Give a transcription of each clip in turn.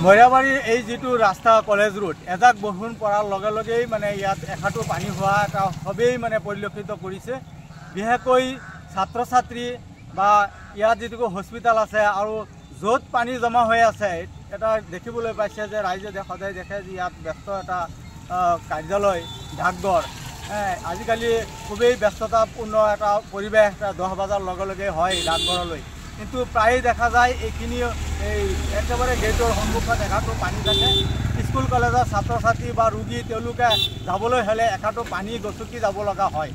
মৰিয়াবাৰীৰ এই যিটো ৰাস্তা কলেজ ৰোড এজাক বৰষুণ পৰাৰ লগে লগেই মানে ইয়াত এখাটো পানী হোৱা এটা সবেই মানে পৰিলক্ষিত কৰিছে। বিশেষকৈ ছাত্ৰ ছাত্ৰী বা ইয়াত যিটো হস্পিটেল আছে আৰু য'ত পানী জমা হৈ আছে এটা দেখিবলৈ পাইছে যে ৰাইজে সদায় দেখে যে ইয়াত ব্যস্ত এটা কাৰ্যালয় ডাকঘৰ আজিকালি খুবেই ব্যস্ততাপূৰ্ণ এটা পৰিৱেশ 10 বজাৰ লগে লগে হয় ডাকঘৰলৈ, কিন্তু প্ৰায়ে দেখা যায় এইখিনি এই একেবাৰে গেটৰ সন্মুখত এখাটো পানী থাকে। স্কুল কলেজৰ ছাত্ৰ ছাত্ৰী বা ৰোগী তেওঁলোকে যাবলৈ হ'লে এখাটো পানী গচকি যাব লগা হয়।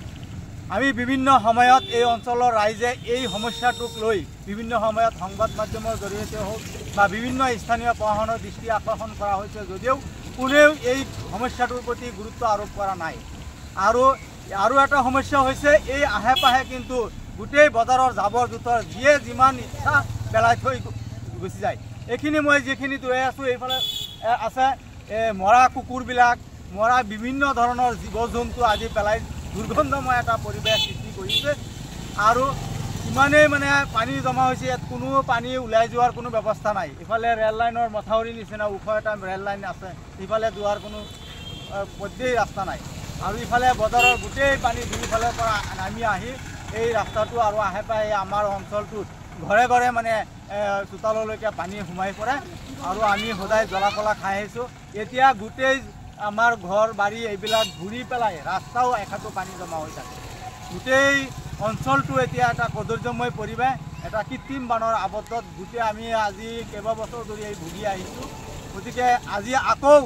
আমি বিভিন্ন সময়ত এই অঞ্চলৰ ৰাইজে এই সমস্যাটোক লৈ বিভিন্ন সময়ত সংবাদ মাধ্যমৰ জৰিয়তে হওক বা বিভিন্ন স্থানীয় প্ৰশাসনৰ দৃষ্টি আকৰ্ষণ কৰা হৈছে যদিও কোনেও এই সমস্যাটোৰ প্ৰতি গুৰুত্ব আৰোপ কৰা নাই। আৰু এটা সমস্যা হৈছে এই আহে পাহে কিন্তু গোটেই বজাৰৰ জাবৰ জোঁথৰ যিয়ে যিমান ইচ্ছা পেলাই থৈ গুচি যায়। এইখিনি মই যিখিনি লৈ আছোঁ এইফালে আছে মৰা কুকুৰবিলাক, মৰা বিভিন্ন ধৰণৰ জীৱ জন্তু আদি পেলাই দুৰ্গন্ধময় এটা পৰিৱেশ সৃষ্টি কৰিছে। আৰু ইমানেই মানে পানী জমা হৈছে, ইয়াত কোনো পানী ওলাই যোৱাৰ কোনো ব্যৱস্থা নাই। ইফালে ৰেল লাইনৰ মথাউৰিৰ নিচিনা ওখ এটা ৰেল লাইন আছে, ইফালে যোৱাৰ কোনো পৰ্যায় ৰাস্তা নাই। আৰু ইফালে বজাৰৰ গোটেই পানী দুইফালৰ পৰা নামি আহি এই ৰাস্তাটো আৰু আহে পাই আমাৰ অঞ্চলটোত ঘৰে ঘৰে মানে চোতাললৈকে পানী সোমাই পৰে আৰু আমি সদায় জ্বলা কলা খাই আহিছোঁ। এতিয়া গোটেই আমাৰ ঘৰ বাৰী এইবিলাক ঘূৰি পেলাই ৰাস্তাও এখাটো পানী জমা হৈ থাকে। গোটেই অঞ্চলটো এতিয়া এটা কদৰ্যময় পৰিৱেশ, এটা কৃত্ৰিম বানৰ আৱদ্ধত গোটেই আমি আজি কেইবাবছৰ ধৰি এই ভুগি আহিছোঁ। গতিকে আজি আকৌ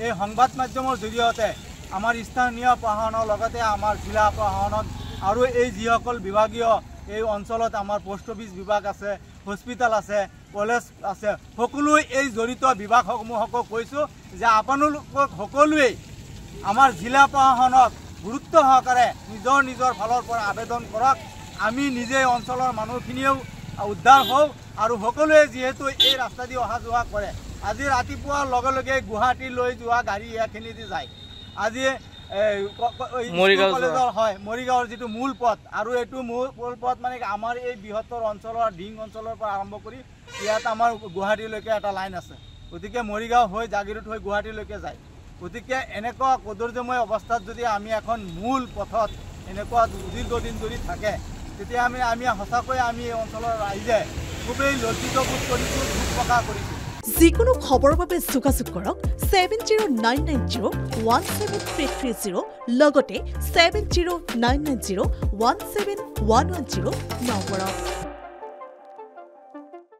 এই সংবাদ মাধ্যমৰ জৰিয়তে আমাৰ স্থানীয় প্ৰশাসনৰ লগতে আমাৰ জিলা প্ৰশাসনত আৰু এই যিসকল বিভাগীয় এই অঞ্চলত আমাৰ পোষ্ট অফিচ বিভাগ আছে, হস্পিটেল আছে, কলেজ আছে, সকলোৱে এই জড়িত বিভাগসমূহকো কৈছোঁ যে আপোনালোকক সকলোৱেই আমাৰ জিলা প্ৰশাসনক গুৰুত্ব সহকাৰে নিজৰ ফালৰ পৰা আবেদন কৰক। আমি নিজে অঞ্চলৰ মানুহখিনিও উদ্ধাৰ হওঁ আৰু সকলোৱে যিহেতু এই ৰাস্তা দি অহা যোৱা কৰে। আজি ৰাতিপুৱাৰ লগে লগে গুৱাহাটীলৈ যোৱা গাড়ী ইয়াৰখিনিদি যায়। আজি কলেজৰ হয় মৰিগাঁৱৰ যিটো মূল পথ আৰু এইটো মূল পথ মানে আমাৰ এই বৃহত্তৰ অঞ্চলৰ ডিং অঞ্চলৰ পৰা আৰম্ভ কৰি ইয়াত আমাৰ গুৱাহাটীলৈকে এটা লাইন আছে। গতিকে মৰিগাঁও হৈ জাগিৰোড হৈ গুৱাহাটীলৈকে যায়। গতিকে এনেকুৱা কদৰ্যময় অৱস্থাত যদি আমি এখন মূল পথত এনেকুৱা দীৰ্ঘদিন ধৰি থাকে তেতিয়া আমি সঁচাকৈ আমি এই অঞ্চলৰ ৰাইজে খুবেই লজ্জিত বোধ কৰিছোঁ, দুখ প্ৰকাশ কৰিছোঁ। যিকোনো খবৰৰ বাবে যোগাযোগ কৰক 7099017330 লগতে 7099017110 নম্বৰত।